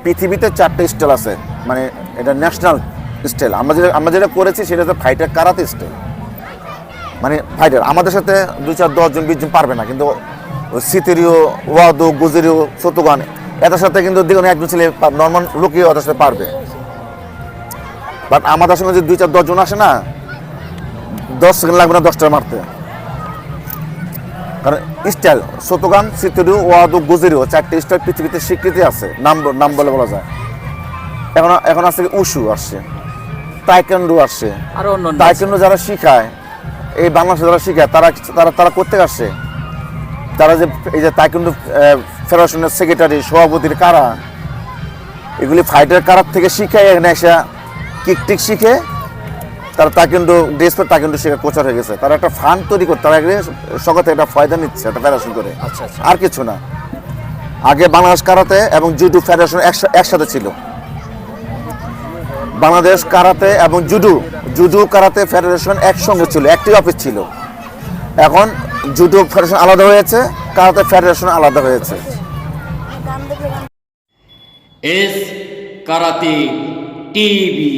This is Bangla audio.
পৃথিবীতে 4টে স্টাইল আছে, মানে এটা ন্যাশনাল স্টাইল। আমরা যেটা করেছি সেটা হচ্ছে ফাইটার কারাতে স্টাইল, মানে ফাইটার আমাদের সাথে 2 4 10 জন 20 জন পারবে না, কিন্তু সিতেরিও, ওয়াদো, গুজেরিও, সতুগান এটার সাথে কিন্তু দেখুন একজন ছেলে নর্মাল লোকই ওদের সাথে পারবে। বাট আমাদের সঙ্গে যে 2 4 10 জন আসে না, 10 সেকেন্ড লাগবে না 10টা মারতে। কারণ স্টাইল সতুগান, সিতেরিও, ওয়াদো, গুজেরিও 4টে স্টাইল পৃথিবীতে স্বীকৃতি আছে, নাম বলে বলা যায়। এখন আসছে উশু আসছে, তাইকোয়ান্ডো আসছে, আরো অন্য তাইকোয়ান্ডো যারা শিখায় এই বাংলাদেশে যারা শিখায় তারা করতে আসছে, তারা যে এই যে তাইকোয়ান্ডো ফেডারেশনের সেক্রেটারি, সভাপতির কারা, এগুলি ফাইটার কারার থেকে শিখায় এখানে এসে কিক শিখে তারা তাইকোয়ান্ডো ড্রেস পরে তাইকোয়ান্ডো শিখে কোচার হয়ে গেছে। তারা একটা ফান্ড তৈরি করতে, তারা সকলে একটা ফায়দা নিচ্ছে একটা ফেডারেশন করে, আচ্ছা আচ্ছা। আর কিছু না। আগে বাংলাদেশ কারাতে এবং জুডো ফেডারেশন একসাথে ছিল। বাংলাদেশ কারাতে এবং জুডো কারাতে ফেডারেশন একসঙ্গে ছিল, একটি অফিস ছিল। এখন জুডো ফেডারেশন আলাদা হয়েছে, কারাতে ফেডারেশন আলাদা হয়েছে। S karate TV.